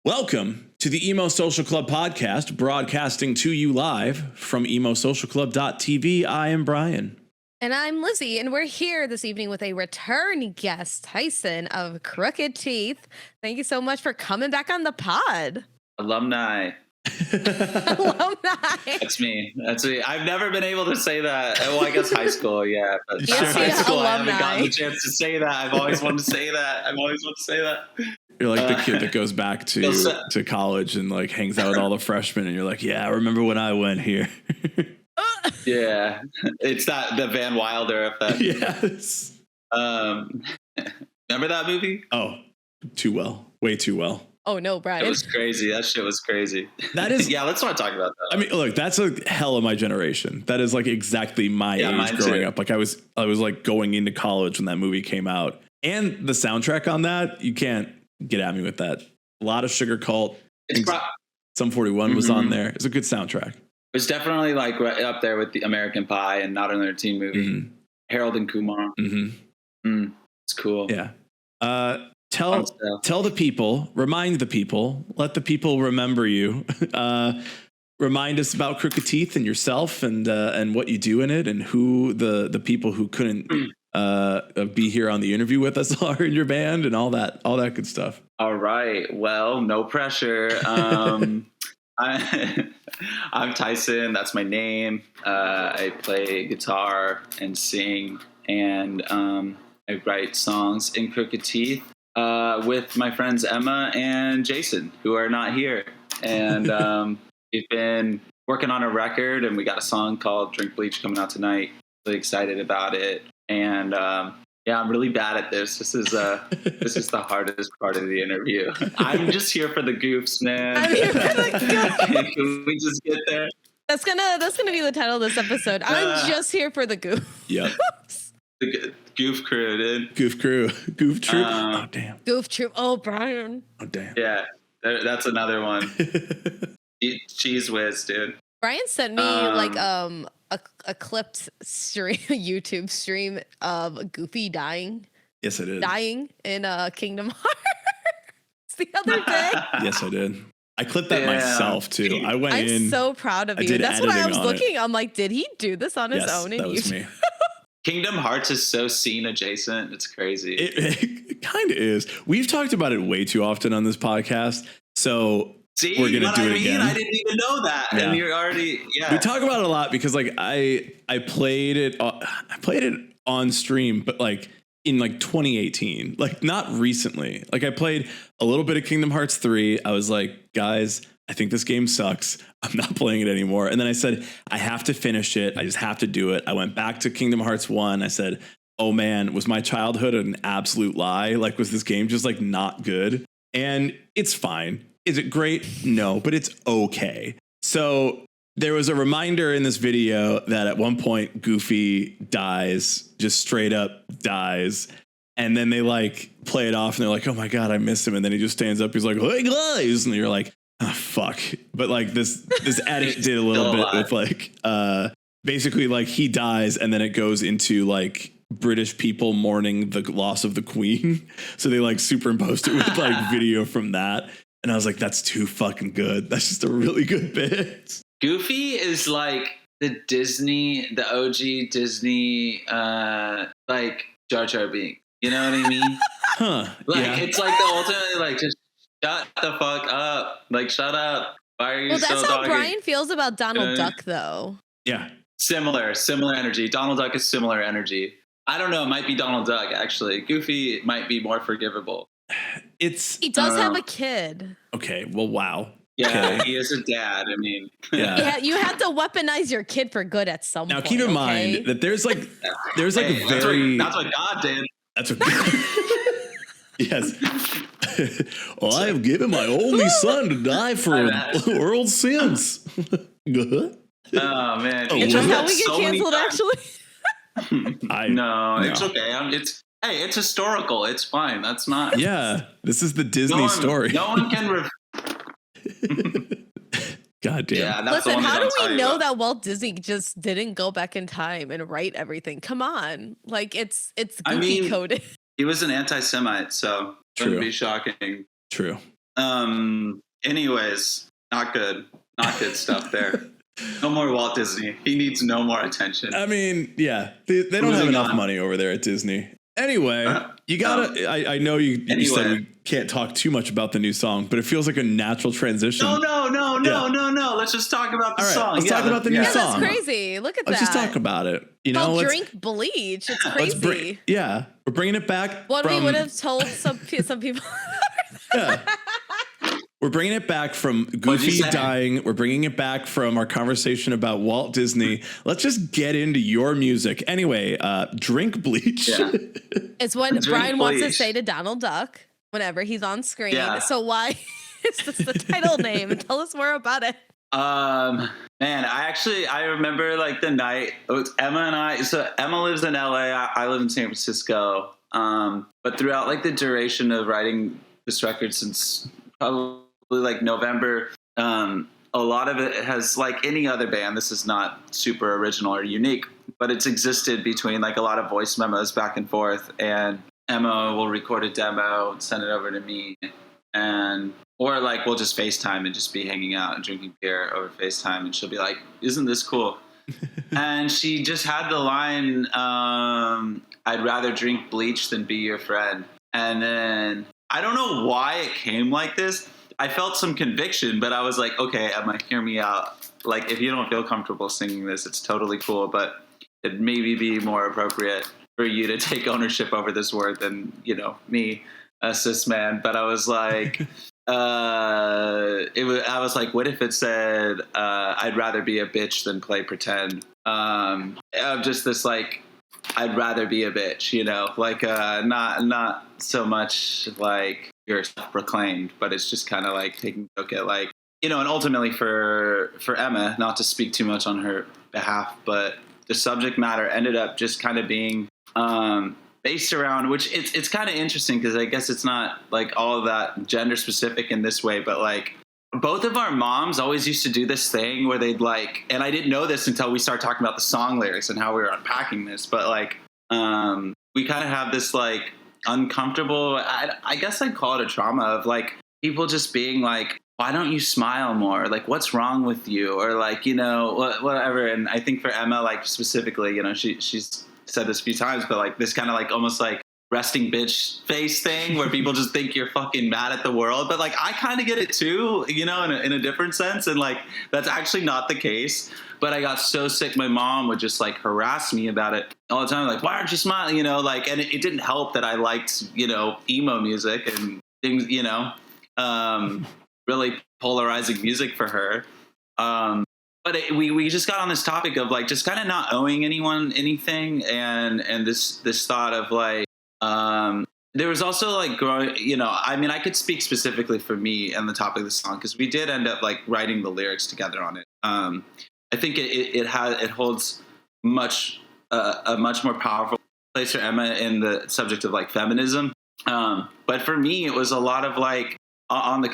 Welcome to the Emo Social Club podcast, broadcasting to you live from emosocialclub.tv. I am Brian. And I'm Lizzie, and we're here this evening with a return guest, Tyson of Crooked Teeth. Thank you so much for coming back on the pod. Alumni. Alumni. That's me. I've never been able to say that. Well, I guess high school, yeah. But Yes, high school, alumni. I haven't gotten the chance to say that. I've always wanted to say that. You're like the kid that goes back to college and like hangs out with all the freshmen, and you're like, yeah, I remember when I went here. Yeah, it's the Van Wilder effect. Yes. Remember that movie? Oh, too well. Way too well. Oh, no, Brian. It was crazy. That shit was crazy. That is. Yeah, let's not talk about that. I mean, look, that's a hell of my generation. That is like exactly my age growing up. Like I was like going into college when that movie came out, and the soundtrack on that, you can't get at me with that. A lot of Sugar Cult. Sum 41 was on there. It's a good soundtrack. It's definitely like right up there with the American Pie and Not Another Teen Movie. Harold and Kumar. It's cool. Yeah. Tell the people, remind the people, let the people remember you. Remind us about Crooked Teeth and yourself and what you do in it, and who the people who couldn't be here on the interview with us are in your band, and all that good stuff. All right. Well, no pressure. I'm Tyson. That's my name. I play guitar and sing, and I write songs in Crooked Teeth with my friends Emma and Jason, who are not here. And we've been working on a record, and we got a song called Drink Bleach coming out tonight. Really excited about it. And yeah, I'm really bad at this. This is the hardest part of the interview. I'm just here for the goofs, man. I'm here for the goofs. Can we just get there? That's gonna be the title of this episode. I'm just here for the goof. Yeah. The goof crew, dude. Goof crew. Goof troop. Oh damn. Goof troop. Oh, Brian. Oh damn. Yeah, that's another one. Cheese whiz, dude. Brian sent me a clipped stream, YouTube stream of Goofy dying. Yes, I did. Dying in Kingdom Hearts the other day. Yes, I did. I clipped that myself too. I went in. I'm so proud of you. That's what I was looking. I'm like, did he do this on his own? That was me. Kingdom Hearts is so scene adjacent. It's crazy. It kind of is. We've talked about it way too often on this podcast. So see, we're gonna do it again. I didn't even know that, and you're already. Yeah, we talk about it a lot because like I played it on stream, but like in like 2018, like not recently. Like I played a little bit of Kingdom Hearts 3. I was like, guys, I think this game sucks. I'm not playing it anymore. And then I said, I have to finish it. I just have to do it. I went back to Kingdom Hearts 1. I said, oh man, was my childhood an absolute lie? Like, was this game just like not good? And it's fine. Is it great? No, but it's okay. So there was a reminder in this video that at one point Goofy dies, just straight up dies. And then they like play it off and they're like, oh my God, I miss him. And then he just stands up. He's like, hey guys. And you're like, oh, fuck. But like this edit did a little bit with like, basically like he dies and then it goes into like British people mourning the loss of the Queen. So they like superimposed it with like video from that. And I was like, that's too fucking good. That's just a really good bit. Goofy is like the OG Disney, like Jar Jar Binks. You know what I mean? Huh. Like, yeah. It's like the ultimate, like, just shut the fuck up. Like, shut up. Why are you so that's how talking? Brian feels about Donald Duck, though. Yeah. Similar energy. Donald Duck is similar energy. I don't know. It might be Donald Duck, actually. Goofy might be more forgivable. He does have a kid. Okay. Well, wow. Yeah, okay. He is a dad. I mean, yeah. You have to weaponize your kid for good at some point. Now, keep in mind that there's like hey, that's what God did. That's what God yes. Well, I have given my only son to die for world sins. Oh man, is that how we get canceled? Actually, no, it's okay. It's historical. It's fine. That's not. Yeah, this is the Disney story. No one can. God damn. Yeah, listen, how do we know that Walt Disney just didn't go back in time and write everything? Come on. Like, it's goofy coded. He was an anti-Semite, so it wouldn't be shocking. True. Anyways, not good stuff there. No more Walt Disney. He needs no more attention. I mean, yeah, they don't have enough money over there at Disney. Anyway, you gotta. I know you said we can't talk too much about the new song, but it feels like a natural transition. No. Let's just talk about the song. Let's talk about the new song. That's crazy. Look at that. Let's just talk about it. You know, drink Bleach. It's crazy. We're bringing it back. What we would have told some people. Yeah. We're bringing it back from Goofy dying. We're bringing it back from our conversation about Walt Disney. Let's just get into your music. Anyway, drink Bleach. Yeah. It's what Brian wants to say to Donald Duck whenever he's on screen. Yeah. So why is this the title name? And tell us more about it. Man, I remember like the night it was Emma and I. So Emma lives in LA. I live in San Francisco. But throughout like the duration of writing this record since probably like November, a lot of it has, like any other band, this is not super original or unique, but it's existed between like a lot of voice memos back and forth, and Emma will record a demo and send it over to me, or like we'll just FaceTime and just be hanging out and drinking beer over FaceTime, and she'll be like, isn't this cool? And she just had the line, I'd rather drink bleach than be your friend. And then I don't know why it came like this. I felt some conviction, but I was like, okay, Emma, hear me out. Like, if you don't feel comfortable singing this, it's totally cool, but it'd maybe be more appropriate for you to take ownership over this word than, me, a cis man. But I was like, I was like, what if it said, I'd rather be a bitch than play pretend? Just this, like, I'd rather be a bitch, like, not so much like you're self-proclaimed, but it's just kind of like taking a look at like, and ultimately for Emma, not to speak too much on her behalf, but the subject matter ended up just kind of being based around, which it's kind of interesting because I guess it's not like all of that gender specific in this way, but like both of our moms always used to do this thing where they'd like, and I didn't know this until we started talking about the song lyrics and how we were unpacking this, but like we kind of have this like uncomfortable, I guess I'd call it a trauma of like people just being like, why don't you smile more? Like, what's wrong with you? Or like, whatever. And I think for Emma, like specifically, she's said this a few times, but like this kind of like almost like resting bitch face thing where people just think you're fucking mad at the world. But like, I kind of get it too, in a different sense. And like, that's actually not the case. But I got so sick, my mom would just like harass me about it all the time. Like, why aren't you smiling? And it didn't help that I liked, emo music and things, really polarizing music for her. But we just got on this topic of like, just kind of not owing anyone anything. And this thought of like, there was also like growing, I could speak specifically for me and the topic of the song, because we did end up like writing the lyrics together on it. I think it holds a much more powerful place for Emma in the subject of like feminism. But for me, it was a lot of like not on the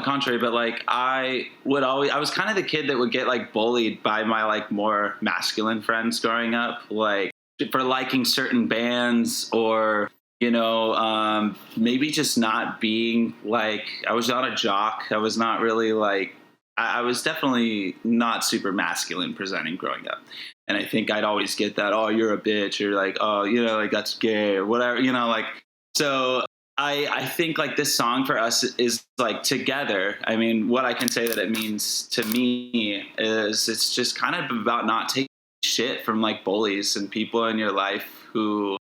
contrary, but like I was kind of the kid that would get like bullied by my like more masculine friends growing up, like for liking certain bands or, maybe just not being like, I was not a jock. I was not really like, I was definitely not super masculine presenting growing up. And I think I'd always get that, oh, you're a bitch, or like, oh, like that's gay or whatever, like, so I think like this song for us is like together. I mean, what I can say that it means to me is it's just kind of about not taking shit from like bullies and people in your life who,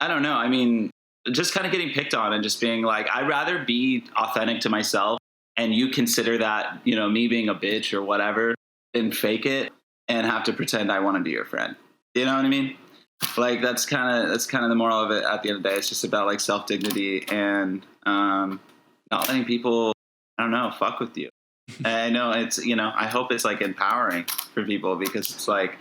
I don't know. I mean, just kind of getting picked on and just being like, I'd rather be authentic to myself and you consider that, me being a bitch or whatever, than fake it and have to pretend I want to be your friend. You know what I mean? Like that's kind of the moral of it. At the end of the day, it's just about like self-dignity and not letting people, I don't know, fuck with you. And I know it's, I hope it's like empowering for people, because it's like,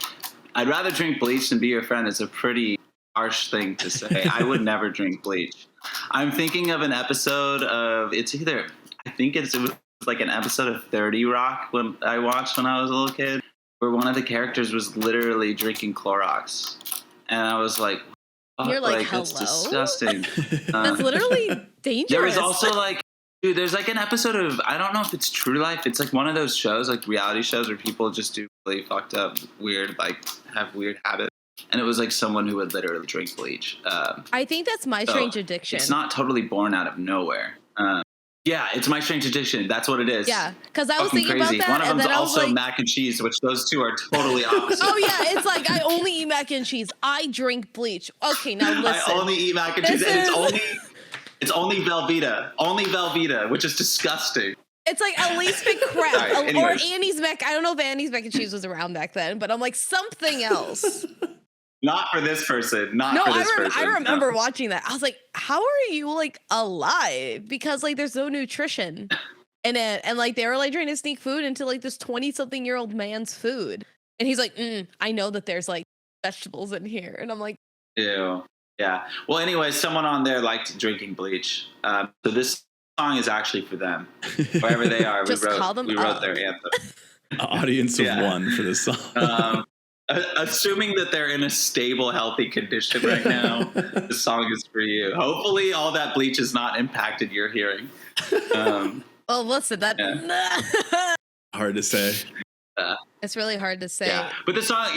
I'd rather drink bleach than be your friend. It's a pretty harsh thing to say. I would never drink bleach. I'm thinking of an episode of, it was like an episode of 30 Rock when I watched when I was a little kid, where one of the characters was literally drinking Clorox. And I was like, oh, you're like hello? That's disgusting. That's literally dangerous. There was also like, Dude, there's like an episode of, I don't know if it's True Life. It's like one of those shows, like reality shows where people just do really fucked up, weird, like have weird habits. And it was like someone who would literally drink bleach. I think that's My Strange Addiction. It's not totally born out of nowhere. Yeah, it's My Strange Addiction. That's what it is. Yeah, because I was thinking crazy. about that. One of them's also like, mac and cheese, which those two are totally opposite. Oh yeah, it's like I only eat mac and cheese. I drink bleach. Okay, now listen. I only eat mac and cheese, and it's only Velveeta, which is disgusting. It's like at least pick crap. Right, or Annie's mac. I don't know if Annie's mac and cheese was around back then, but I'm like something else. Not for this person. I remember watching that. I was like, how are you like alive? Because like there's no nutrition in it. And like they were like trying to sneak food into like this 20-something-year-old man's food. And he's like, I know that there's like vegetables in here. And I'm like, ew. Yeah. Well, anyway, someone on there liked drinking bleach. So this song is actually for them. Wherever they are, we wrote their anthem. An audience of one for this song. Assuming that they're in a stable, healthy condition right now, the song is for you. Hopefully all that bleach has not impacted your hearing. well, listen, that hard to say. It's really hard to say. Yeah. But the song,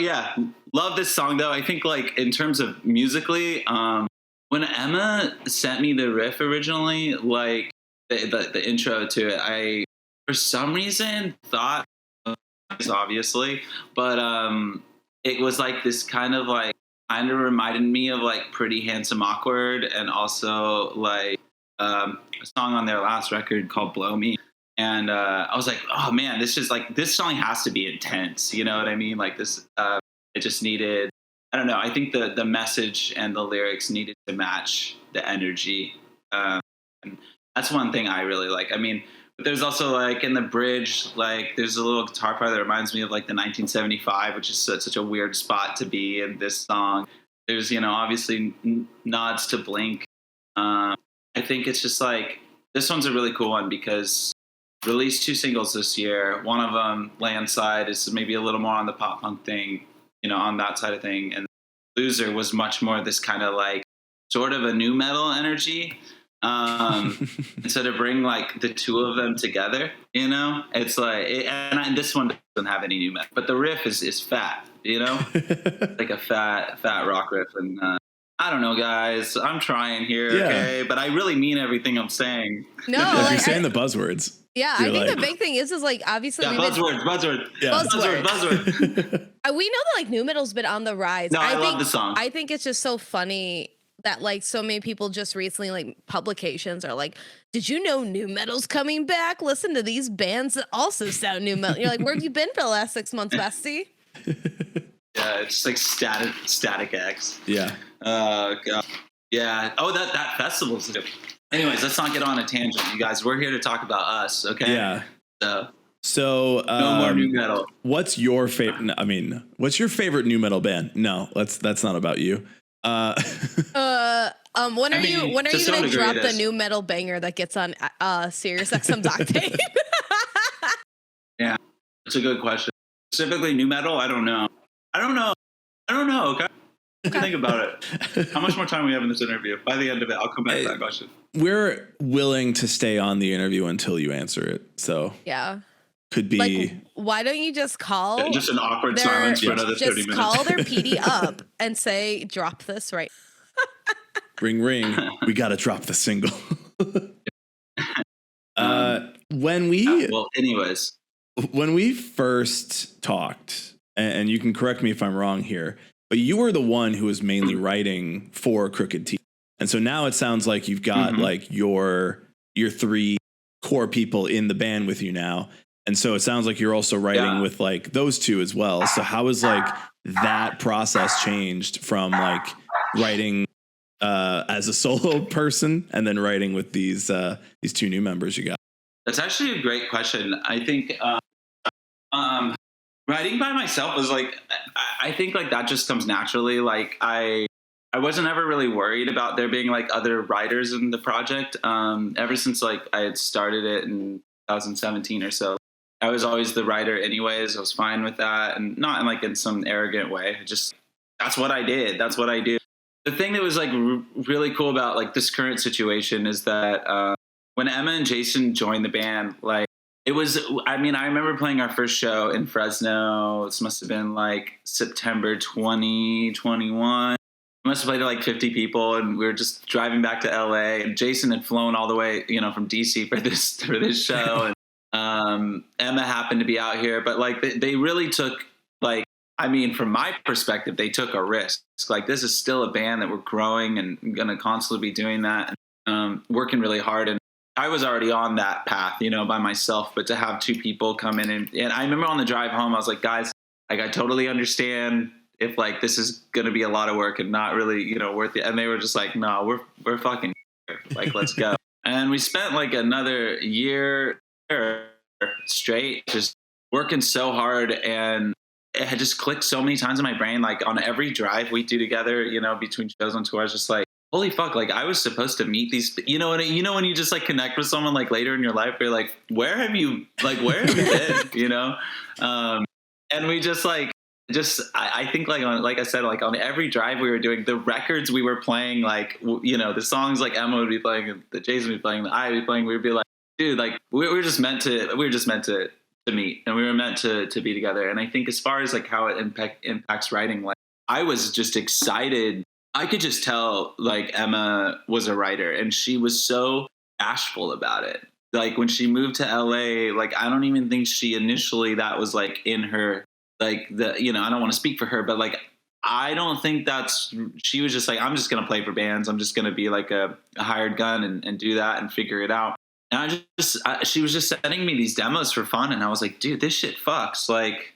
love this song though. I think like in terms of musically, when Emma sent me the riff originally, like the intro to it, I for some reason thought, obviously, but it was like this kind of reminded me of like Pretty Handsome Awkward, and also like a song on their last record called Blow Me. And I was like, oh man, this song has to be intense. You know what I mean? Like this, it just needed, I don't know. I think the message and the lyrics needed to match the energy. And that's one thing I really like. I mean, but there's also like in the bridge, like there's a little guitar part that reminds me of like the 1975, which is such a weird spot to be in this song. There's, obviously nods to Blink. I think it's just like, this one's a really cool one because released 2 singles this year. One of them, Landside, is maybe a little more on the pop punk thing, on that side of thing. And Loser was much more this kind of like sort of a new metal energy. And so to bring like the two of them together, it's like, this one doesn't have any new metal, but the riff is fat, like a fat rock riff. And I don't know, guys, I'm trying here, okay, but I really mean everything I'm saying. No, like, you're saying the buzzwords. Yeah, I think the big thing is like obviously buzzword. Yeah. Buzzword. We know that like new metal's been on the rise. No, I love the song. I think it's just so funny that like so many people just recently, like publications are like, did you know new metal's coming back? Listen to these bands that also sound new metal. You're like, where have you been for the last 6 months, bestie? Yeah, it's like Static X. Yeah. God. Yeah. Oh, that festival's good. Anyways, let's not get on a tangent, you guys. We're here to talk about us, okay? Yeah. So no more new metal. What's your favorite? I mean, what's your favorite new metal band? No, that's not about you. When are you gonna drop the new metal banger that gets on Sirius XM's Octave? Yeah, it's a good question. Specifically new metal, I don't know. Okay. Think about it. How much more time we have in this interview? By the end of it, I'll come back to that question. We're willing to stay on the interview until you answer it. So yeah, could be. Like, why don't you just call? Just an awkward silence for another 30 minutes. Just call their PD up and say, "Drop this right." Ring, ring. We got to drop the single. When we first talked, and you can correct me if I'm wrong here, but you were the one who was mainly writing for Crooked Teeth. And so now it sounds like you've got like your 3 core people in the band with you now. And so it sounds like you're also writing with like those 2 as well. So how has like that process changed from like writing as a solo person and then writing with these 2 new members you got? That's actually a great question. I think writing by myself was like, I think like that just comes naturally. Like I wasn't ever really worried about there being like other writers in the project. Ever since like I had started it in 2017 or so, I was always the writer anyways. I was fine with that, and not in like in some arrogant way. Just that's what I did. That's what I do. The thing that was like really cool about like this current situation is that when Emma and Jason joined the band, like it was, I mean, I remember playing our first show in Fresno. This must have been like September 2021. We must have played to like 50 people, and we were just driving back to LA, and Jason had flown all the way, you know, from DC for this show. And Emma happened to be out here, but like they really took, like, I mean, from my perspective, they took a risk. Like, this is still a band that we're growing and going to constantly be doing that, and working really hard. And I was already on that path, you know, by myself, but to have two people come in and I remember on the drive home, I was like, guys, like, I totally understand if like this is going to be a lot of work and not really, you know, worth it. And they were just like, no, we're fucking here. Like, let's go. And we spent like another year straight just working so hard, and it had just clicked so many times in my brain. Like, on every drive we do together, you know, between shows on tour, I was just like, holy fuck, like, I was supposed to meet these, you know, when you just like connect with someone like later in your life, you're like, where have you been, you know? And we just like, I think like like I said, like on every drive we were doing, the records we were playing, like, you know, the songs like Emma would be playing, the Jason would be playing, the I would be playing, we would be like, dude, like we were just meant to meet, and we were meant to be together. And I think as far as like how it impacts writing, like, I was just excited. I could just tell like Emma was a writer, and she was so bashful about it. Like, when she moved to LA, like, I don't even think she initially, that was like in her, like, the, you know, I don't want to speak for her, but like, I don't think she was just like, I'm just going to play for bands. I'm just going to be like a hired gun and do that and figure it out. And she was just sending me these demos for fun. And I was like, dude, this shit fucks. Like,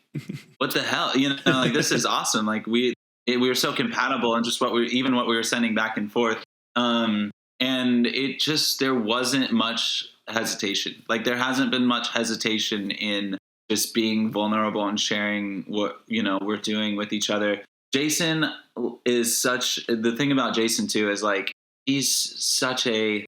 what the hell? You know, like, this is awesome. Like, we were so compatible, and just what we were sending back and forth. And it just, there wasn't much hesitation. Like, there hasn't been much hesitation in just being vulnerable and sharing what, you know, we're doing with each other. Jason is the thing about Jason too is like, he's such a,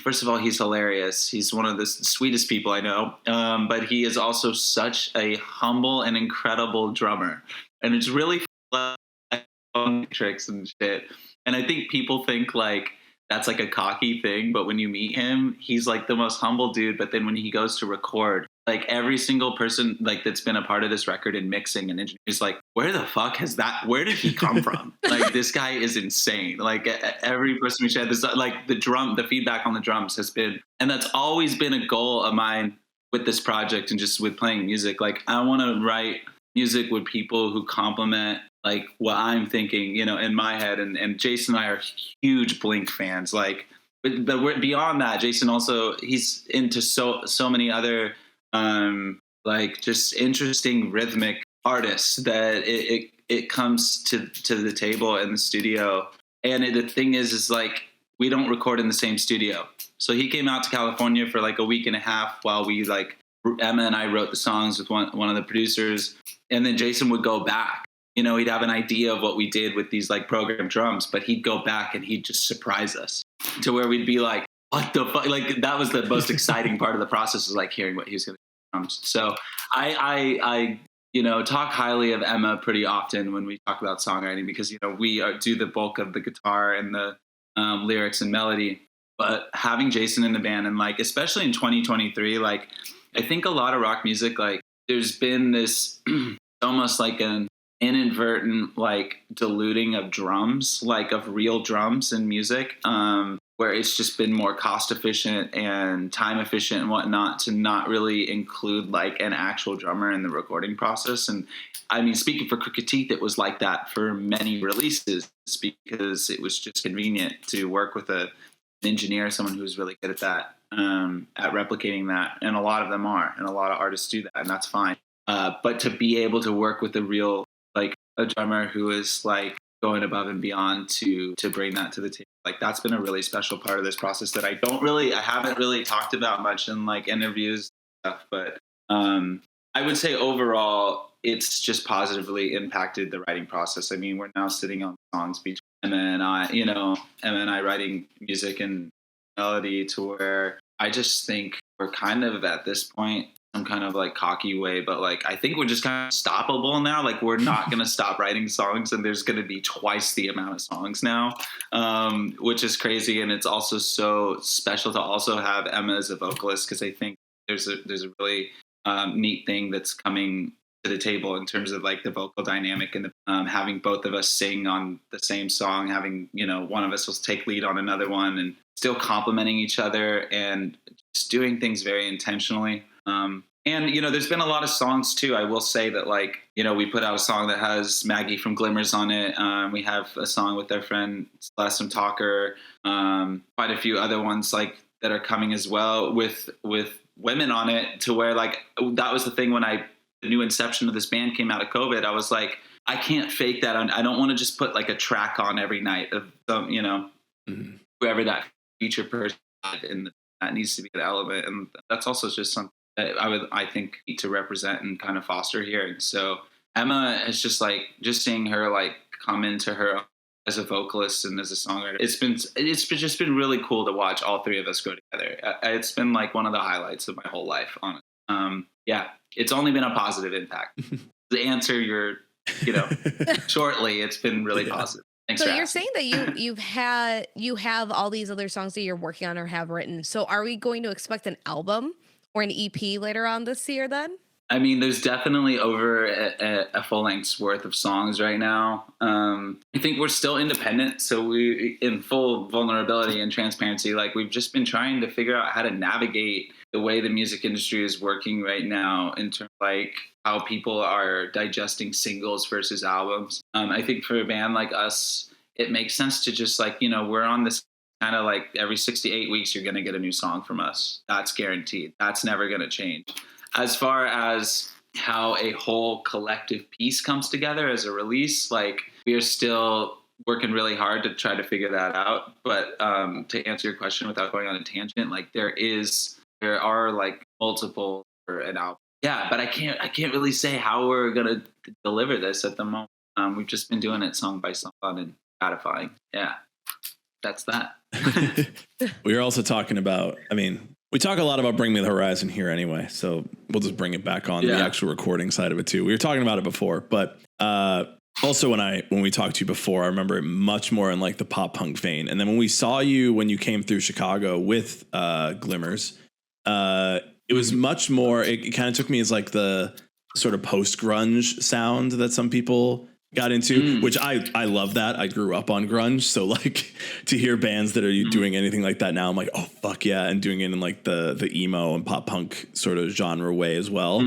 first of all, he's hilarious. He's one of the sweetest people I know. But he is also such a humble and incredible drummer. And it's really fun tricks and shit. And I think people think like that's like a cocky thing, but when you meet him, he's like the most humble dude. But then when he goes to record, like, every single person like that's been a part of this record in mixing and engineering is like, where the fuck where did he come from? Like, this guy is insane. Like, every person we shared this, like, the feedback on the drums has been, and that's always been a goal of mine with this project and just with playing music. Like, I want to write music with people who complement like what I'm thinking, you know, in my head. And Jason and I are huge Blink fans. Like, but we're beyond that. Jason also, he's into so many other like just interesting rhythmic artists that it comes to the table in the studio. And the thing is like, we don't record in the same studio. So he came out to California for like a week and a half while we, like, Emma and I wrote the songs with one of the producers, and then Jason would go back. You know, he'd have an idea of what we did with these like programmed drums, but he'd go back and he'd just surprise us to where we'd be like, what the fuck? Like, that was the most exciting part of the process, was like hearing what he was going to do. So I you know, talk highly of Emma pretty often when we talk about songwriting, because, you know, we do the bulk of the guitar and the lyrics and melody. But having Jason in the band, and like, especially in 2023, like, I think a lot of rock music, like, there's been this almost like an inadvertent like diluting of drums, like of real drums in music, where it's just been more cost efficient and time efficient and whatnot to not really include like an actual drummer in the recording process. And I mean, speaking for Crooked Teeth, it was like that for many releases, because it was just convenient to work with an engineer, someone who's really good at that, at replicating that. And a lot of them are, and a lot of artists do that, and that's fine. But to be able to work with a drummer who is like going above and beyond to bring that to the table, like, that's been a really special part of this process that I haven't really talked about much in like interviews and stuff. But I would say overall, it's just positively impacted the writing process. I mean, we're now sitting on songs between Emma and I writing music and melody, to where I just think we're kind of at this point some kind of like cocky way, but like I think we're just kind of stoppable now. Like we're not going to stop writing songs, and there's going to be twice the amount of songs now, which is crazy. And it's also so special to also have Emma as a vocalist, because I think there's a really neat thing that's coming to the table in terms of like the vocal dynamic, and having both of us sing on the same song, having, you know, one of us will take lead on another one, and still complimenting each other and just doing things very intentionally. And, you know, there's been a lot of songs too. I will say that, like, you know, we put out a song that has Maggie from Glimmers on it. We have a song with our friend Celeste Talker, quite a few other ones like that are coming as well with women on it, to where like, that was the thing when the new inception of this band came out of COVID. I was like, I can't fake that. I don't want to just put like a track on every night of some, you know, whoever that feature person, and that needs to be an element. And that's also just something that I think need to represent and kind of foster here. And so Emma is just like, just seeing her like come into her as a vocalist and as a songwriter, it's just been really cool to watch all three of us go together. It's been like one of the highlights of my whole life, honestly. Yeah, it's only been a positive impact. To answer your, you know, shortly, it's been really positive. Thanks. So you're saying that you have all these other songs that you're working on or have written. So are we going to expect an album or an EP later on this year then? I mean, there's definitely over a full length's worth of songs right now. I think we're still independent, so we, in full vulnerability and transparency, like we've just been trying to figure out how to navigate the way the music industry is working right now in terms of like how people are digesting singles versus albums. I think for a band like us, it makes sense to just like, you know, we're on this kind of like every 6 to 8 weeks, you're going to get a new song from us. That's guaranteed. That's never going to change. As far as how a whole collective piece comes together as a release, like we are still working really hard to try to figure that out. But to answer your question without going on a tangent, like there are like multiple for an album. Yeah, but I can't really say how we're gonna deliver this at the moment. We've just been doing it song by song and gratifying. Yeah, that's that. We were also talking about, I mean, we talk a lot about Bring Me the Horizon here anyway, so we'll just bring it back on the actual recording side of it too. We were talking about it before, but also when we talked to you before, I remember it much more in like the pop punk vein. And then when we saw you when you came through Chicago with Glimmers, it was much more, it kind of took me as like the sort of post grunge sound that some people got into, which I love that. I grew up on grunge. So like to hear bands that are doing anything like that now, I'm like, oh fuck yeah. And doing it in like the emo and pop punk sort of genre way as well.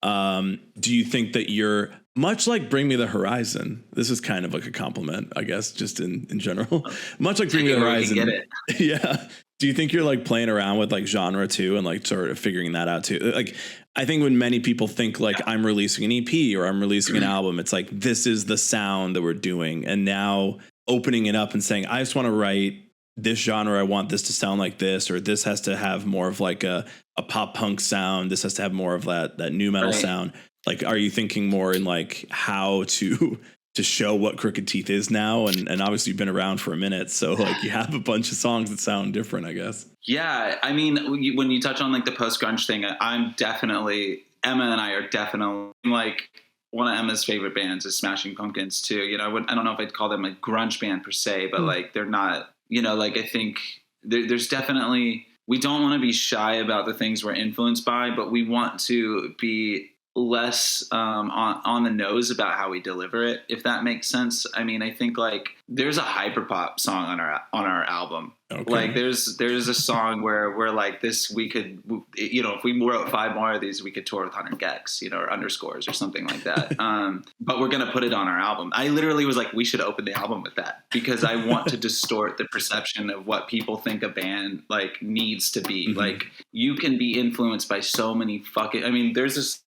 Do you think that you're much like Bring Me the Horizon? This is kind of like a compliment, I guess, just in general, much like Bring Me the Horizon. Get it. Yeah. Do you think you're like playing around with like genre too and like sort of figuring that out too? Like, I think when many people think like I'm releasing an EP or I'm releasing an album, it's like, this is the sound that we're doing. And now opening it up and saying, I just want to write this genre. I want this to sound like this, or this has to have more of like a pop punk sound. This has to have more of that new metal sound. Like, are you thinking more in like how to show what Crooked Teeth is now? And obviously you've been around for a minute, so like you have a bunch of songs that sound different, I guess. Yeah. I mean, when you touch on like the post grunge thing, Emma and I are definitely like, one of Emma's favorite bands is Smashing Pumpkins too. You know, I don't know if I'd call them a grunge band per se, but like they're not, you know, like I think there's definitely, we don't want to be shy about the things we're influenced by, but we want to be less on the nose about how we deliver it, if that makes sense. I mean, I think like there's a hyperpop song on our album. Okay. Like there's a song where we're like this, we could, you know, if we wrote 5 more of these, we could tour with 100 gex, you know, or underscores or something like that. But we're going to put it on our album. I literally was like, we should open the album with that, because I want to distort the perception of what people think a band like needs to be. Like you can be influenced by so many I mean, there's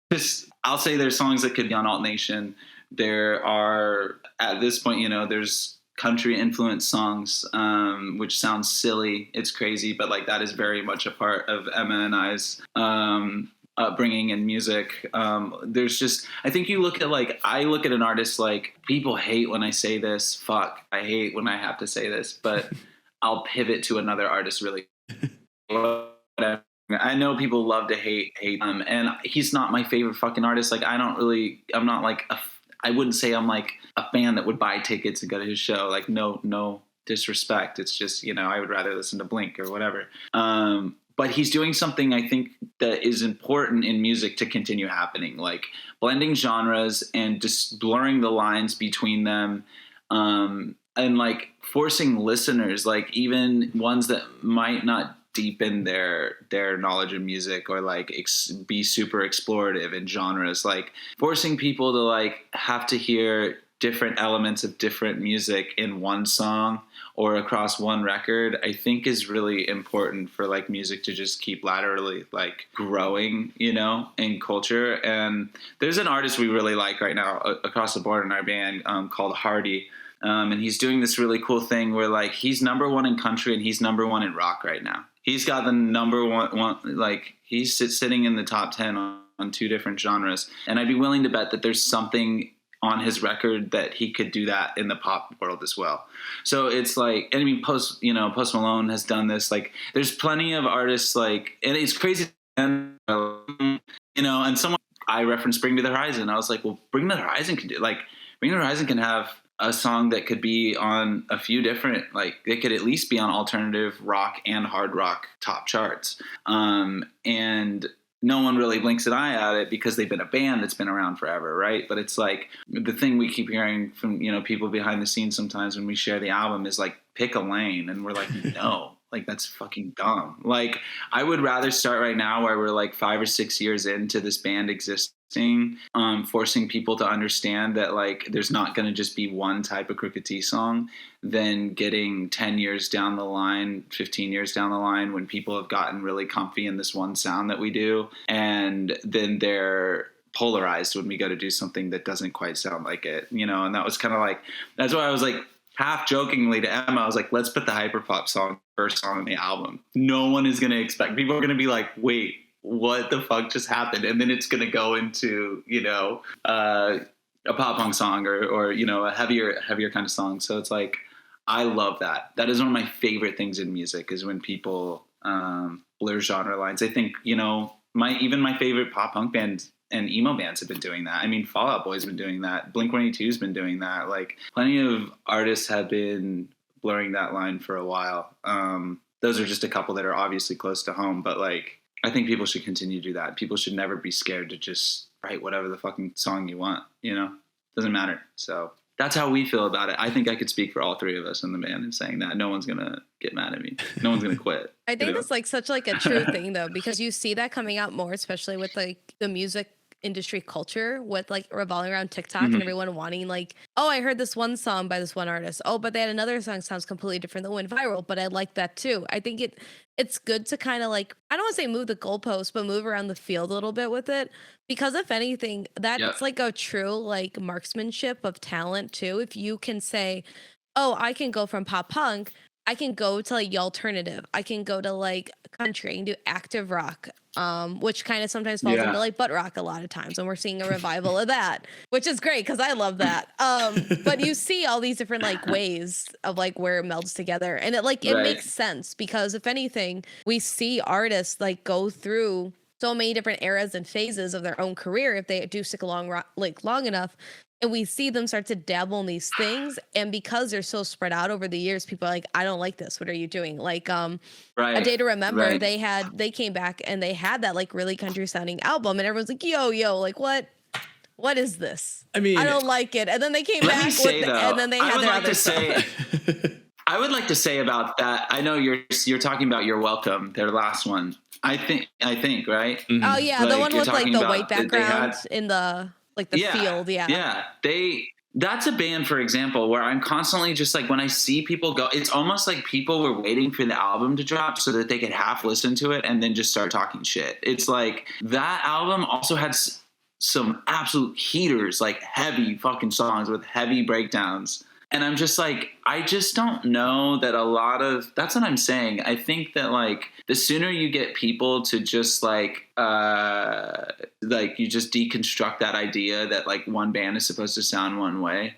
I'll say there's songs that could be on Alt Nation. There are, at this point, you know, there's country influenced songs, which sounds silly. It's crazy, but like that is very much a part of Emma and I's upbringing in music. There's just, I think I look at an artist, like people hate when I say this, I hate when I have to say this, but I'll pivot to another artist really. I know people love to hate and he's not my favorite fucking artist. Like I'm not like I wouldn't say I'm like a fan that would buy tickets and go to his show. Like no disrespect. It's just, I would rather listen to Blink or whatever. But he's doing something I think that is important in music to continue happening, like blending genres and just blurring the lines between them. And like forcing listeners, like even ones that might not deepen their knowledge of music or like be super explorative in genres, like forcing people to like have to hear different elements of different music in one song or across one record, I think is really important for like music to just keep laterally like growing, in culture. And there's an artist we really like right now across the board in our band called Hardy. And he's doing this really cool thing where like he's number one in country and he's number one in rock right now. He's got the number one like he's sitting in the top 10 on two different genres. And I'd be willing to bet that there's something on his record that he could do that in the pop world as well. So it's like, and I mean, Post Malone has done this. Like there's plenty of artists like, and it's crazy. And, and someone I referenced Bring Me the Horizon. I was like, well, Bring Me the Horizon can have a song that could be on a few different, like they could at least be on alternative rock and hard rock top charts. And no one really blinks an eye at it because they've been a band that's been around forever, right? But it's like the thing we keep hearing from, people behind the scenes sometimes when we share the album is like, pick a lane. And we're like, no, like that's fucking dumb. Like I would rather start right now where we're like 5 or 6 years into this band existing, forcing people to understand that like there's not going to just be one type of Crooked Teeth song, than getting 10 years down the line, 15 years down the line when people have gotten really comfy in this one sound that we do, and then they're polarized when we go to do something that doesn't quite sound like it, and that was kind of like, that's why I was like half jokingly to Emma, I was like, let's put the hyperpop song first song on the album. No one is going to expect, people are going to be like, wait, what the fuck just happened? And then it's going to go into, a pop punk song or a heavier kind of song. So it's like, I love that. That is one of my favorite things in music is when people blur genre lines. I think, my favorite pop punk bands and emo bands have been doing that. I mean, Fall Out Boy's been doing that. Blink-182 has been doing that. Like plenty of artists have been blurring that line for a while. Those are just a couple that are obviously close to home, but like, I think people should continue to do that. People should never be scared to just write whatever the fucking song you want, doesn't matter. So that's how we feel about it. I think I could speak for all three of us in the band in saying that. No one's going to get mad at me. No one's going to quit. I think that's like such like a true thing though, because you see that coming out more, especially with like the music industry culture with like revolving around TikTok and everyone wanting like, oh, I heard this one song by this one artist. Oh, but they had another song sounds completely different that went viral, but I like that too. I think it's good to kind of like, I don't want to say move the goalpost, but move around the field a little bit with it. Because if anything, that's like a true like marksmanship of talent too. If you can say, oh, I can go from pop punk, I can go to like alternative, I can go to like country, I can do active rock, which kind of sometimes falls into like butt rock a lot of times, and we're seeing a revival of that, which is great because I love that. But you see all these different like ways of like where it melds together, and it makes sense because if anything, we see artists like go through so many different eras and phases of their own career if they do stick along long enough. And we see them start to dabble in these things. And because they're so spread out over the years, people are like, I don't like this. What are you doing? Like A Day to Remember, they came back and they had that like really country sounding album. And everyone's like, yo, like what is this? I mean, I don't like it. And then they came back and then they had their other stuff. I would like to say about that. I know you're talking about You're Welcome, their last one. I think, right? Mm-hmm. Oh yeah. Like, the one with like the white background in the like the field. Yeah. That's a band, for example, where I'm constantly just like, when I see people go, it's almost like people were waiting for the album to drop so that they could half listen to it and then just start talking shit. It's like that album also had some absolute heaters, like heavy fucking songs with heavy breakdowns. And I'm just like, I just don't know that a lot of, that's what I'm saying. I think that like the sooner you get people to just like you just deconstruct that idea that like one band is supposed to sound one way,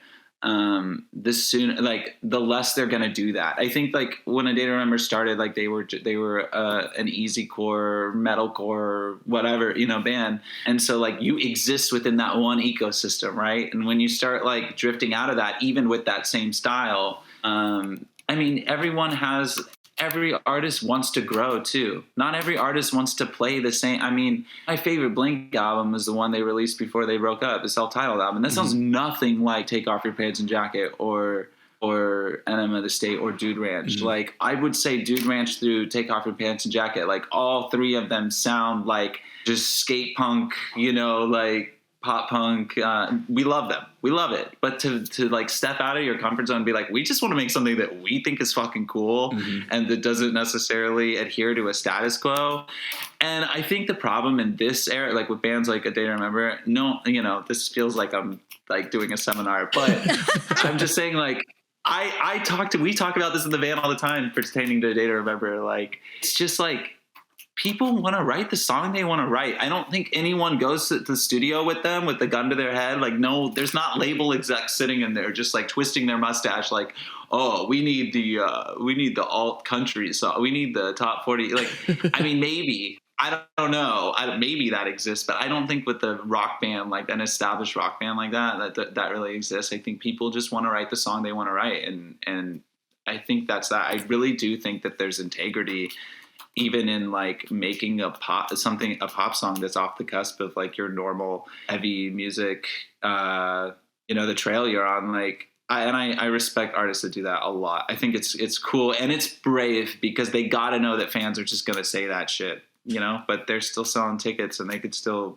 the soon, like the less they're gonna do that. I think like when A Day to Remember started, like they were an easycore, metalcore, whatever, band, and so like you exist within that one ecosystem, right? And when you start like drifting out of that, even with that same style, I mean, every artist wants to grow too. Not every artist wants to play the same. I mean, my favorite Blink album is the one they released before they broke up, the self-titled album. That sounds nothing like Take Off Your Pants and Jacket or Enema of the State or Dude Ranch. Like I would say Dude Ranch through Take Off Your Pants and Jacket, like all three of them sound like just skate punk, like pop punk. We love them. We love it. But to like step out of your comfort zone and be like, we just want to make something that we think is fucking cool and that doesn't necessarily adhere to a status quo. And I think the problem in this era, like with bands like A Day to Remember, this feels like I'm like doing a seminar, but I'm just saying like, we talk about this in the van all the time pertaining to A Day to Remember. Like, it's just like, people want to write the song they want to write. I don't think anyone goes to the studio with them with the gun to their head. Like, no, there's not label execs sitting in there just like twisting their mustache. Like, oh, we need the alt country song. We need the top 40. Like, I mean, maybe, I don't know. Maybe that exists, but I don't think with the rock band, like an established rock band like that really exists. I think people just want to write the song they want to write. And I think that's that. I really do think that there's integrity even in like making a pop song that's off the cusp of like your normal heavy music, the trail you're on. Like, I respect artists that do that a lot. I think it's cool and it's brave because they got to know that fans are just going to say that shit, but they're still selling tickets and they could still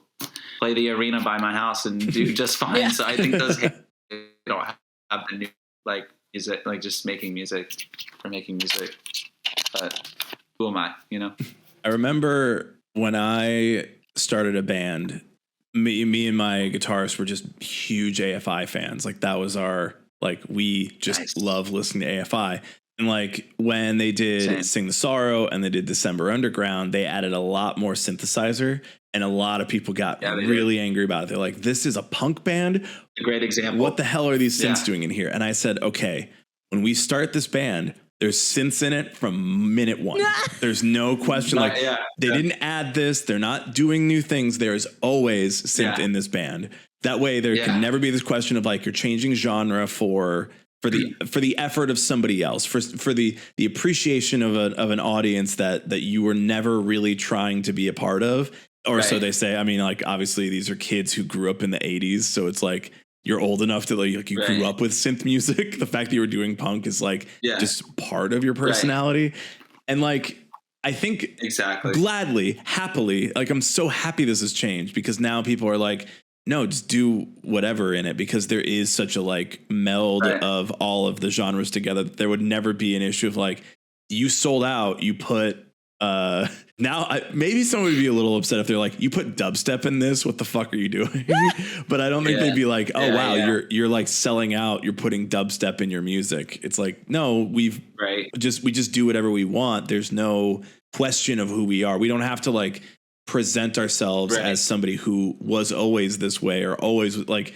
play the arena by my house and do just fine. Yeah. So I think those don't have the new like music, like just making music for making music. But who am I, I remember when I started a band, me and my guitarist were just huge AFI fans. Like that was we just love listening to AFI. And like when they did Sing the Sorrow and they did December Underground, they added a lot more synthesizer and a lot of people got really angry about it. They're like, this is a punk band. A great example. What the hell are these synths doing in here? And I said, okay, when we start this band, there's synths in it from minute one. There's no question. They didn't add this. They're not doing new things. There's always synth in this band. That way there can never be this question of like, you're changing genre for the effort of somebody else, for the appreciation of an audience that you were never really trying to be a part of. Or so they say. I mean, like, obviously these are kids who grew up in the 80s. So it's like, you're old enough to like you grew up with synth music. The fact that you were doing punk is like just part of your personality. And like, I think gladly, happily, like I'm so happy this has changed because now people are like, no, just do whatever in it because there is such a like meld of all of the genres together. There would never be an issue of like, you sold out, you put maybe someone would be a little upset if they're like, you put dubstep in this, what the fuck are you doing? But I don't think they'd be like, oh wow, you're like selling out, you're putting dubstep in your music. It's like, no, we just do whatever we want. There's no question of who we are. We don't have to like present ourselves as somebody who was always this way or always like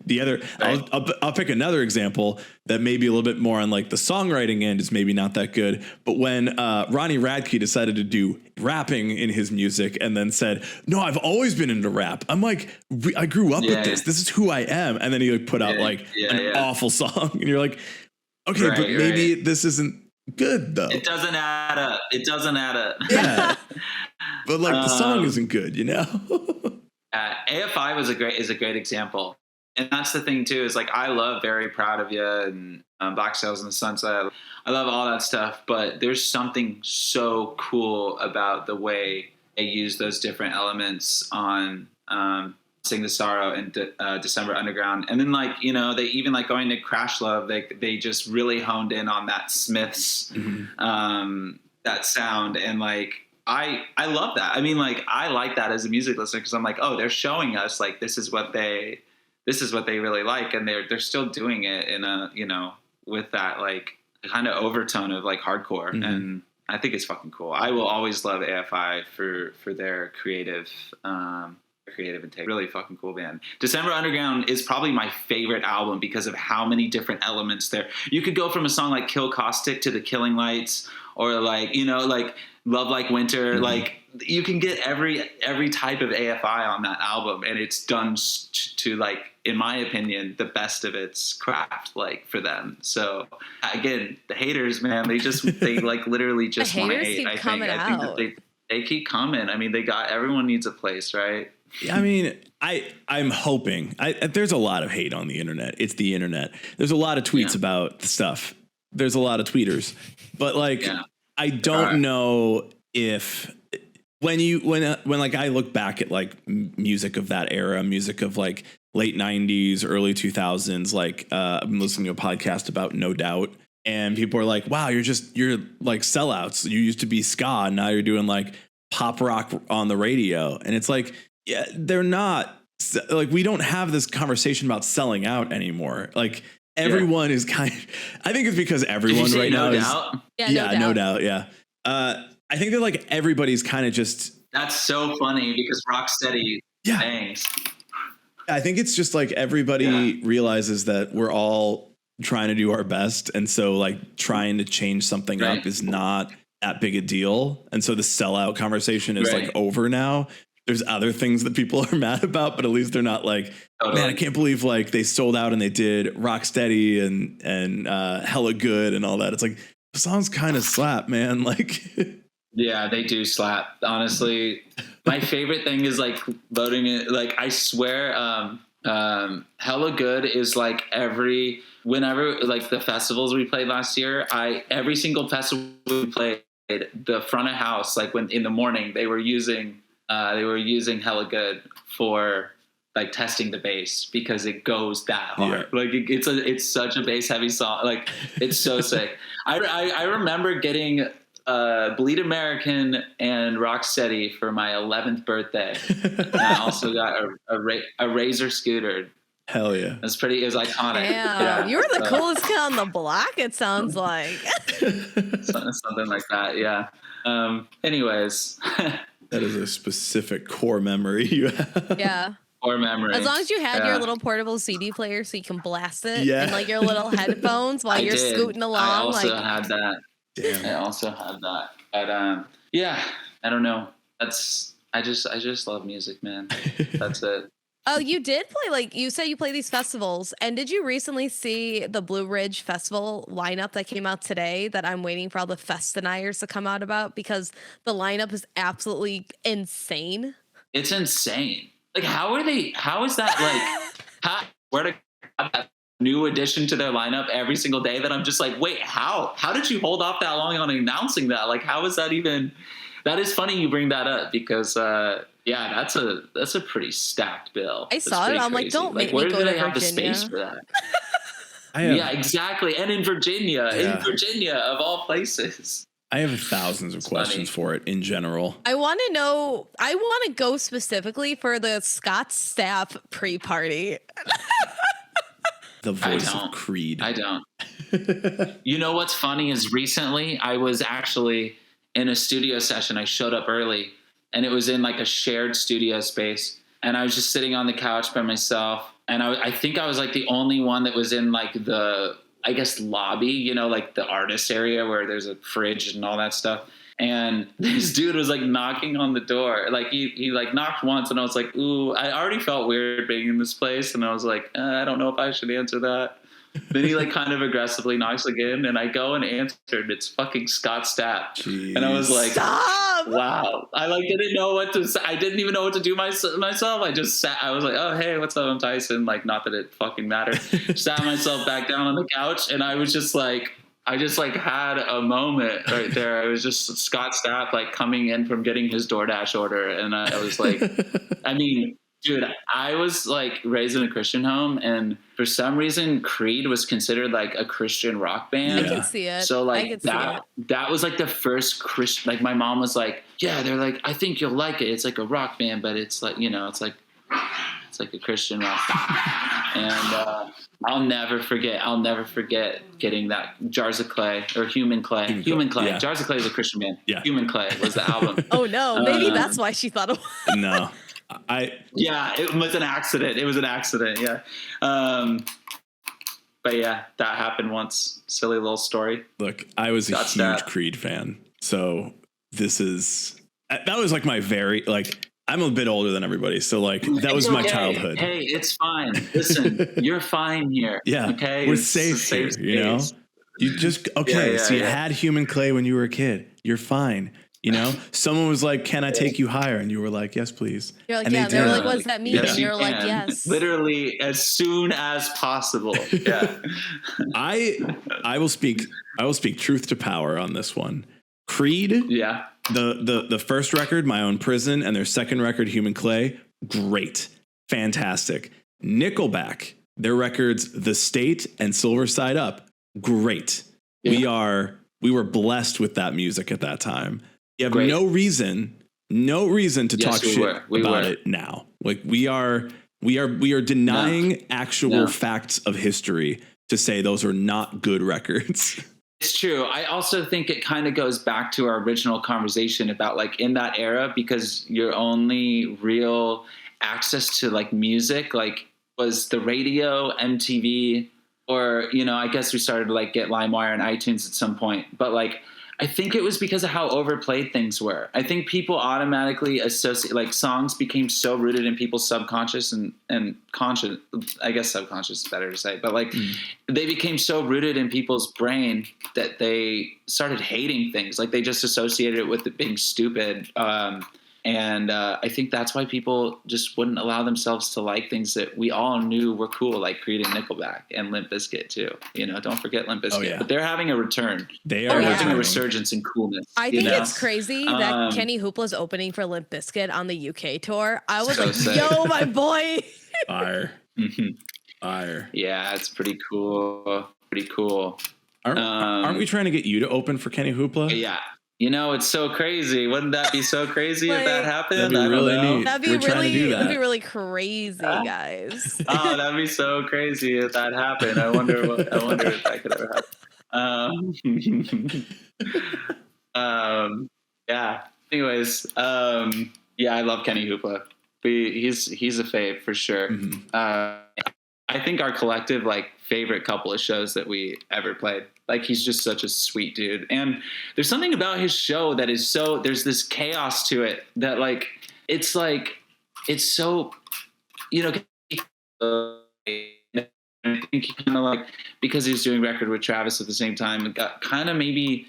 the other. I'll pick another example that may be a little bit more on like the songwriting end is maybe not that good. But when Ronnie Radke decided to do rapping in his music and then said, no, I've always been into rap. I'm like, I grew up with this. This is who I am. And then he like put out like an awful song and you're like, okay, but maybe this isn't good though. It doesn't add up. Yeah. But like the song isn't good, AFI is a great example. And that's the thing too, is like, I love Very Proud of You and Black Sails in the Sunset. I love all that stuff, but there's something so cool about the way they use those different elements on Sing the Sorrow and December Underground. And then like, they even like going to Crash Love, they just really honed in on that Smiths, that sound. And like, I love that. I mean, like, I like that as a music listener because I'm like, oh, they're showing us like this is what they really like, and they're still doing it in a with that like kind of overtone of like hardcore, and I think it's fucking cool. I will always love AFI for their creative creative and take. Really fucking cool band. December Underground is probably my favorite album because of how many different elements there. You could go from a song like Kill Caustic to The Killing Lights, or like, you know, like Love Like Winter. Like you can get every type of AFI on that album, and it's done to like, in my opinion, the best of its craft, like for them. So again, the haters, man, they like literally just want to hate. I think that they keep coming. I mean, everyone needs a place, right? I mean, I'm hoping. There's a lot of hate on the internet. It's the internet. There's a lot of tweets about the stuff. There's a lot of tweeters, but like, I don't know if when like I look back at like music of that era, music of like late 90s, early 2000s, like I'm listening to a podcast about No Doubt, and people are like, wow, you're like sellouts. You used to be ska, and now you're doing like pop rock on the radio. And it's like, yeah, they're not like, we don't have this conversation about selling out anymore. Like everyone is kind of, I think it's because everyone right now is, No Doubt. Yeah. I think that like everybody's kind of just, that's so funny because Rocksteady bangs. I think it's just like everybody realizes that we're all trying to do our best. And so like trying to change something up is not that big a deal. And so the sellout conversation is like over now. There's other things that people are mad about, but at least they're not like, man, I can't believe like they sold out and they did Rocksteady and Hella Good and all that. It's like, the songs kind of slap, man. Like, yeah, they do slap. Honestly, my favorite thing is like voting it. Like, I swear, Hella Good is like whenever like the festivals we played last year, every single festival we played, the front of house, like when in the morning they were using Hella Good for like testing the bass because it goes that hard. Like it's such a bass heavy song. Like it's so sick. I remember getting Bleed American and Rocksteady for my 11th birthday. And I also got a Razor scooter. Hell yeah. It was iconic. Damn, you were the coolest kid on the block, it sounds like. Something like that, yeah. Anyways. That is a specific core memory you have. Yeah. Core memory. As long as you had your little portable CD player so you can blast it and like your little headphones while you're scooting along. I also had that. Damn. I also had that. But yeah, I don't know. I just love music, man. That's it. Oh, you did play, like you said, you play these festivals. And did you recently see the Blue Ridge Festival lineup that came out today that I'm waiting for all the fest deniers to come out about? Because the lineup is absolutely insane. It's insane. Like, how is that like, where to have that new addition to their lineup every single day that I'm just like, wait, how did you hold off that long on announcing that? Like, how is that even, that is funny you bring that up because, yeah, that's a pretty stacked bill. I saw it. I'm like, don't make me go to Virginia. Where do they have the space for that? Yeah, exactly. And in Virginia, of all places. I have thousands of questions for it in general. I want to go specifically for the Scott Stapp pre-party. The voice of Creed. I don't. You know what's funny is recently I was actually in a studio session. I showed up early. And it was in like a shared studio space. And I was just sitting on the couch by myself. And I think I was like the only one that was in like the, I guess, lobby, you know, like the artist area where there's a fridge and all that stuff. And this dude was like knocking on the door. Like he like knocked once and I was like, ooh, I already felt weird being in this place. And I was like, I don't know if I should answer that. Then he like kind of aggressively knocks again, and I go and answer, and it's fucking Scott Stapp. Jeez. And I was like, stop! Wow. I like didn't know what to say. I didn't even know what to do myself. I just sat. I was like, oh hey, what's up? I'm Tyson. Like, not that it fucking mattered. Sat myself back down on the couch, and I was just like, I just like had a moment right there. I was just Scott Stapp like coming in from getting his DoorDash order, and I was like, I mean. Dude, I was like raised in a Christian home, and for some reason, Creed was considered like a Christian rock band. I can see it. So like that was like the first Christian. Like my mom was like, "Yeah, they're like, I think you'll like it. It's like a rock band, but it's like, you know, it's like a Christian rock band." And I'll never forget getting that Jars of Clay or Human Clay. Human Clay. Yeah. Jars of Clay is a Christian band. Yeah. Human Clay was the album. Oh no, maybe that's why she thought it was. No. Yeah, it was an accident. Yeah. But yeah, that happened once. Silly little story. Look, I was a huge Creed fan. So that was like my I'm a bit older than everybody. So like that was my childhood. Hey, it's fine. Listen, you're fine here. Yeah. Okay. We're safe here, you know? You just, so you had human clay when you were a kid. You're fine. You know, someone was like, "Can I take you higher?" And you were like, "Yes, please." You're like, "Yeah." They were like, "What does that mean?" Yes, and you're like, "Yes." Literally as soon as possible. Yeah. I will speak truth to power on this one. Creed. Yeah. The first record, My Own Prison, and their second record, Human Clay, great, fantastic. Nickelback, their records, The State and Silver Side Up, great. Yeah. We were blessed with that music at that time. You have no reason to talk shit about it now. Like we are denying actual facts of history to say those are not good records. It's true. I also think it kind of goes back to our original conversation about like in that era, because your only real access to like music like was the radio, MTV, or, you know, I guess we started to like get LimeWire and iTunes at some point. But like, I think it was because of how overplayed things were. I think people automatically associate, like songs became so rooted in people's subconscious and conscious, I guess subconscious is better to say, but like they became so rooted in people's brain that they started hating things. Like they just associated it with it being stupid. And I think that's why people just wouldn't allow themselves to like things that we all knew were cool, like Creed and Nickelback and Limp Bizkit too. You know, don't forget Limp Bizkit. But they're having a return. They are having a resurgence in coolness. I think it's crazy that Kenny Hoopla's opening for Limp Bizkit on the UK tour. I was so like, sick. Yo, my boy. Fire. Fire. Yeah, it's pretty cool. Pretty cool. Aren't we trying to get you to open for Kenny Hoopla? Yeah. You know, it's so crazy. Wouldn't that be so crazy if that happened? That'd be really neat. That'd be really crazy, guys. Oh, that'd be so crazy if that happened. I wonder if that could ever happen. Yeah. Anyways, yeah, I love Kenny Hoopla. He's a fave for sure. I think our collective like favorite couple of shows that we ever played. Like he's just such a sweet dude. And there's something about his show that is so, there's this chaos to it that like, it's so, you know, I think he kind of like, because he was doing record with Travis at the same time, it got kind of maybe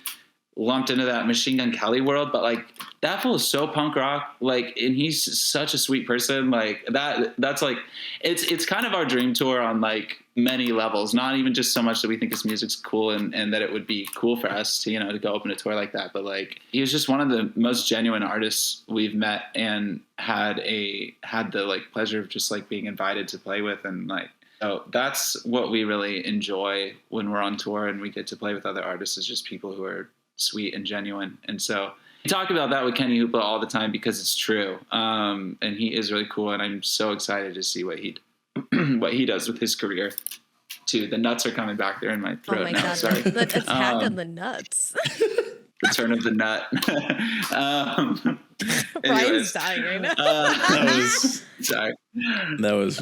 lumped into that Machine Gun Kelly world, but like that fool is so punk rock, like, and he's such a sweet person. Like that's like, it's kind of our dream tour on like many levels, not even just so much that we think his music's cool and that it would be cool for us to, you know, to go open a tour like that. But like, he was just one of the most genuine artists we've met and had the like pleasure of just like being invited to play with. And like, so that's what we really enjoy when we're on tour and we get to play with other artists, is just people who are sweet and genuine. And so we talk about that with Kenny Hoopla all the time because it's true. And he is really cool. And I'm so excited to see what he does with his career too. The nuts are coming back there in my throat. Oh my God. Sorry. The attack of the nuts. Return of the nut. Ryan's dying right now. Sorry. That was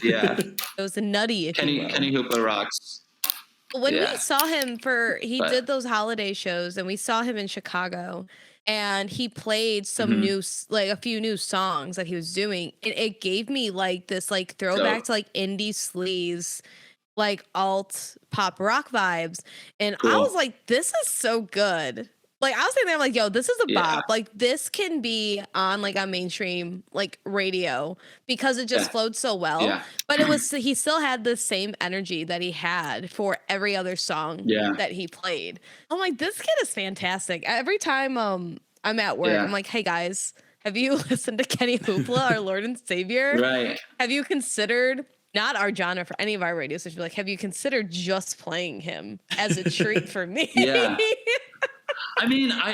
yeah. It was a nutty. Kenny Hoopla rocks. When we saw him he did those holiday shows, and we saw him in Chicago, and he played some a few new songs that he was doing. It gave me like this like throwback to like indie sleaze, like alt pop rock vibes. And I was like, this is so good. Like I was sitting there, I'm like, yo, this is a bop. Like this can be on like a mainstream like radio because it just flowed so well. Yeah. But he still had the same energy that he had for every other song that he played. I'm like, this kid is fantastic. Every time I'm at work, I'm like, hey guys, have you listened to Kenny Hoopla, our Lord and Savior? Right. Have you considered, not our genre for any of our radio stations, like, have you considered just playing him as a treat for me? Yeah. I mean, I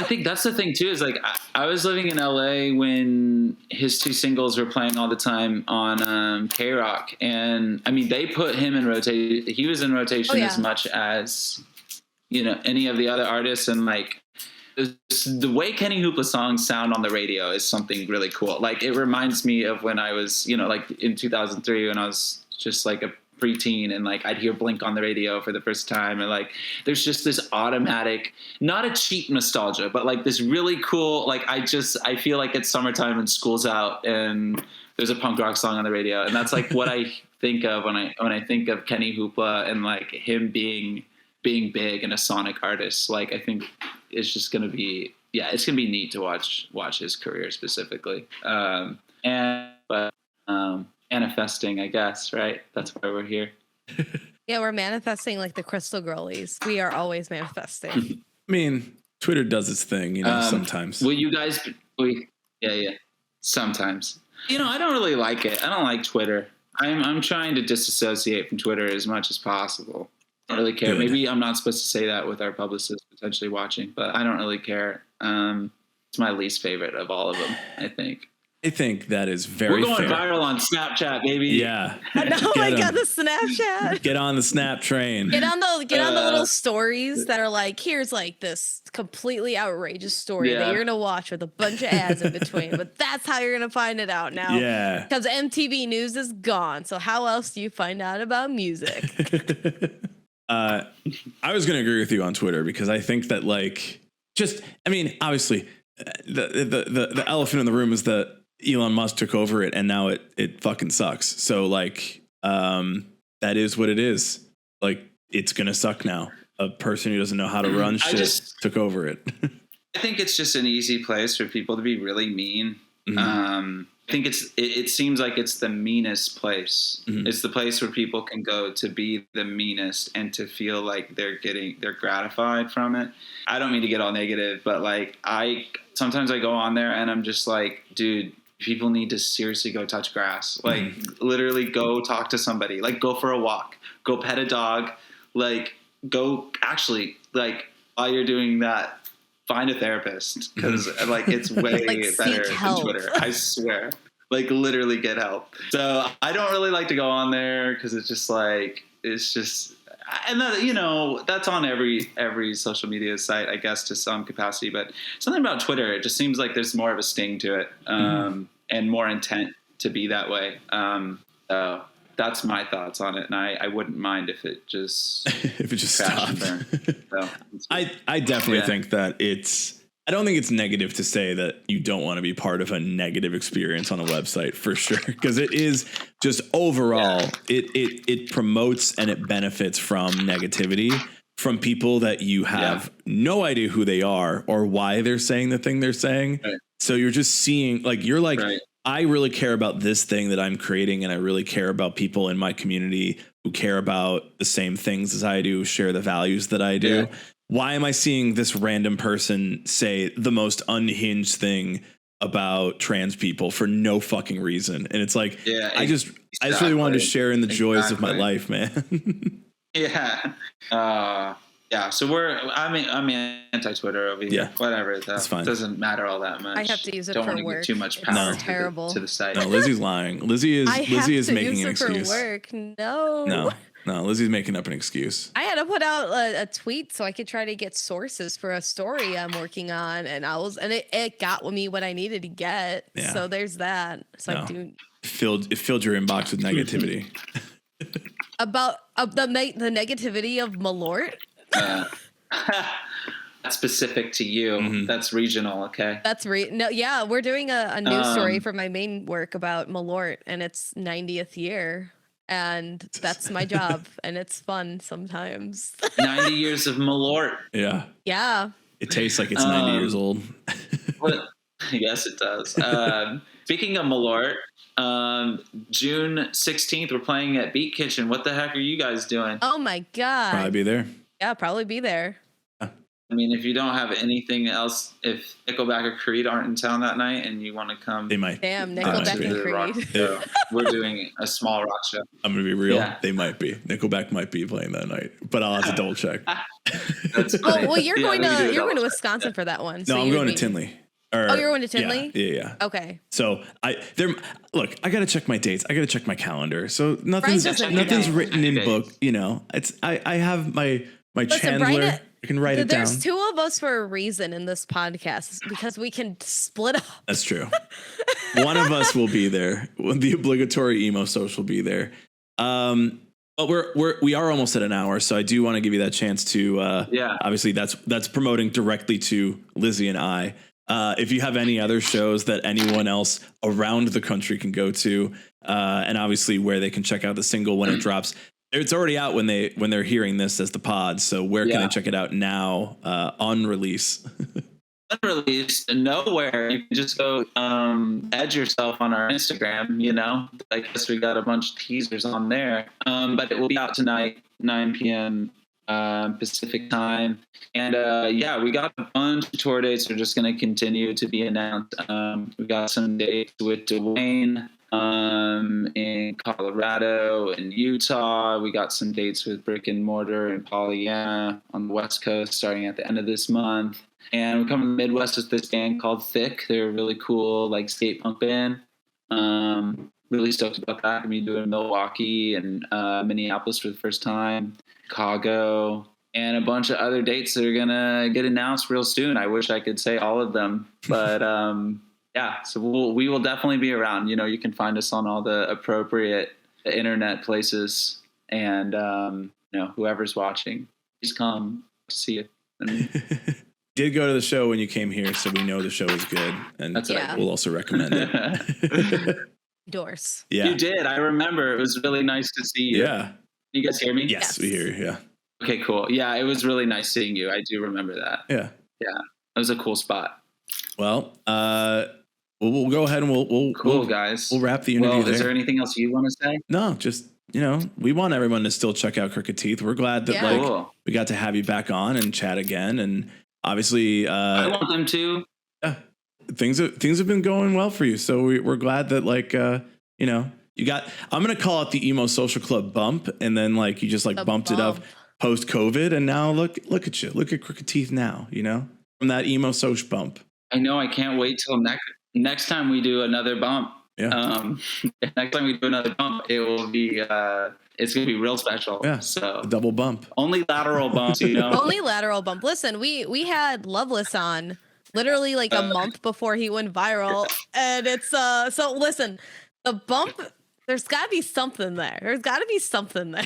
think that's the thing too, is like, I was living in LA when his two singles were playing all the time on K-Rock. And I mean, they put him in rotation. He was in rotation as much as, you know, any of the other artists. And like, the way Kenny Hoopla songs sound on the radio is something really cool. Like it reminds me of when I was, like in 2003 when I was just like a preteen and like I'd hear Blink on the radio for the first time, and like there's just this automatic, not a cheap nostalgia, but like this really cool, like I feel like it's summertime and school's out and there's a punk rock song on the radio, and that's like what I think of when I think of Kenny Hoopla and like him being big and a sonic artist. Like I think it's just gonna be it's gonna be neat to watch his career specifically. Manifesting, I guess, right? That's why we're here. Yeah, we're manifesting like the Crystal Girlies. We are always manifesting. I mean, Twitter does its thing, sometimes. Will you guys? Yeah. Sometimes. I don't really like it. I don't like Twitter. I'm trying to disassociate from Twitter as much as possible. I don't really care. Good. Maybe I'm not supposed to say that with our publicist potentially watching, but I don't really care. It's my least favorite of all of them, I think. I think that is very fair. We're going viral on Snapchat, baby. Yeah. Oh my God, the Snapchat. Get on the Snap train. Get on the little stories that are like, here's like this completely outrageous story that you're going to watch with a bunch of ads in between. But that's how you're going to find it out now. Yeah. Because MTV News is gone. So how else do you find out about music? I was going to agree with you on Twitter because I think that obviously the elephant in the room is that Elon Musk took over it and now it fucking sucks. So that is what it is. Like it's going to suck now. A person who doesn't know how to run shit took over it. I think it's just an easy place for people to be really mean. Mm-hmm. I think it seems like it's the meanest place. Mm-hmm. It's the place where people can go to be the meanest and to feel like they're gratified from it. I don't mean to get all negative, but like sometimes I go on there and I'm just like, dude, people need to seriously go touch grass. Like literally go talk to somebody, like go for a walk, go pet a dog, like go actually like while you're doing that, find a therapist because like it's way better than Twitter. I swear, like literally get help. So I don't really like to go on there because it's just, and that, that's on every social media site, I guess, to some capacity. But something about Twitter, it just seems like there's more of a sting to it, and more intent to be that way. So that's my thoughts on it, and I wouldn't mind if it just stopped. So, I definitely think that I don't think it's negative to say that you don't want to be part of a negative experience on a website for sure. Because it is just overall, it promotes and it benefits from negativity from people that you have no idea who they are or why they're saying the thing they're saying. Right. So you're just seeing I really care about this thing that I'm creating. And I really care about people in my community who care about the same things as I do, share the values that I do. Yeah. Why am I seeing this random person say the most unhinged thing about trans people for no fucking reason? And it's like, I just really wanted to share in the joys of my life, man. So I'm anti-Twitter over here. Yeah. Whatever. That's fine. It doesn't matter all that much. I have to use it Don't for want to work. give too much power to the site. No, Lizzie's lying. Lizzie is making an excuse. For work. No, Lizzie's making up an excuse. I had to put out a tweet so I could try to get sources for a story I'm working on, and it got me what I needed to get. Yeah. So there's that. So it filled your inbox with negativity. About the negativity of Malort. That's specific to you. Mm-hmm. That's regional, okay? That's we're doing a news story for my main work about Malort, and it's 90th year. And that's my job, and it's fun sometimes. 90 years of Malort. Yeah. Yeah. It tastes like it's 90 years old. Yes, it does. Speaking of Malort, June 16th, we're playing at Beat Kitchen. What the heck are you guys doing? Oh, my God. Probably be there. Yeah, probably be there. I mean, if you don't have anything else, if Nickelback or Creed aren't in town that night and you want to come. They might. Damn, Nickelback and Creed. So we're doing a small rock show. I'm going to be real. Yeah. They might be. Nickelback might be playing that night, but I'll have to double check. That's funny. Well, you're going to Wisconsin for that one. So no, I'm going to Tinley. You're going to Tinley? Yeah. Okay. So I got to check my dates. I got to check my calendar. So nothing's written in book. I have my Listen, Chandler. I can write it down. There's two of us for a reason in this podcast because we can split up. That's true. One of us will be there. The obligatory emo social will be there. But we are almost at an hour, so I do want to give you that chance to. Obviously, that's promoting directly to Lizzie and I. If you have any other shows that anyone else around the country can go to, and obviously where they can check out the single when it drops. It's already out when they're hearing this as the pod. So where can they check it out now on release? Unreleased, nowhere. You can just go edge yourself on our Instagram. I guess we got a bunch of teasers on there. But it will be out tonight, 9 p.m. Pacific time. And we got a bunch of tour dates. They're just going to continue to be announced. We got some dates with Dwayne in Colorado and Utah. We got some dates with Brick and Mortar and Pollyanna on the West Coast starting at the end of this month. And we're coming to the Midwest with this band called Thick. They're a really cool skate punk band. Really stoked about that. Gonna be doing Milwaukee and Minneapolis for the first time, Chicago, and a bunch of other dates that are gonna get announced real soon. I wish I could say all of them, but so we will definitely be around. You can find us on all the appropriate internet places, and whoever's watching, please come see it. Did go to the show when you came here, so we know the show is good, and we'll also recommend it. Endorse. Yeah, you did. I remember. It was really nice to see you. Yeah. You guys hear me? Yes, we hear you. Yeah. Okay, cool. Yeah, it was really nice seeing you. I do remember that. Yeah. Yeah, it was a cool spot. Well, we'll go ahead and we'll guys. We'll wrap the interview there. Is there anything else you want to say? No, just we want everyone to still check out Crooked Teeth. We're glad that we got to have you back on and chat again, and obviously I want them to. Yeah, things have been going well for you, so we're glad that you got. I'm gonna call it the Emo Social Club bump, and then you just bumped it up post COVID, and now look at you, look at Crooked Teeth now, from that Emo Social bump. I know. I can't wait till next time we do another bump. Yeah. Next time we do another bump, it will be it's gonna be real special. Yeah. So a double bump. Only lateral bumps, Only lateral bump. Listen, we had Loveless on literally a month before he went viral, and it's so listen, the bump. There's got to be something there. There's got to be something there.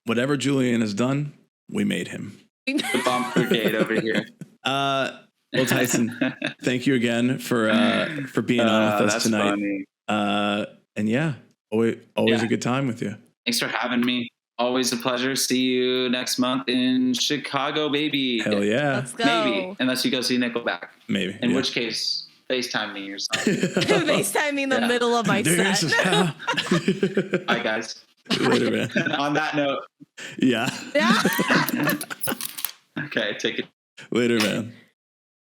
Whatever Julian has done, we made him. The bump brigade over here. Well, Tyson, thank you again for being on with us tonight. Funny. And always a good time with you. Thanks for having me. Always a pleasure. See you next month in Chicago, baby. Hell yeah. Let's go. Maybe, unless you go see Nickelback. Maybe. In which case, FaceTime me or something. FaceTime me in the middle of my set. Bye, guys. Later, man. On that note. Yeah. Okay, take it. Later, man.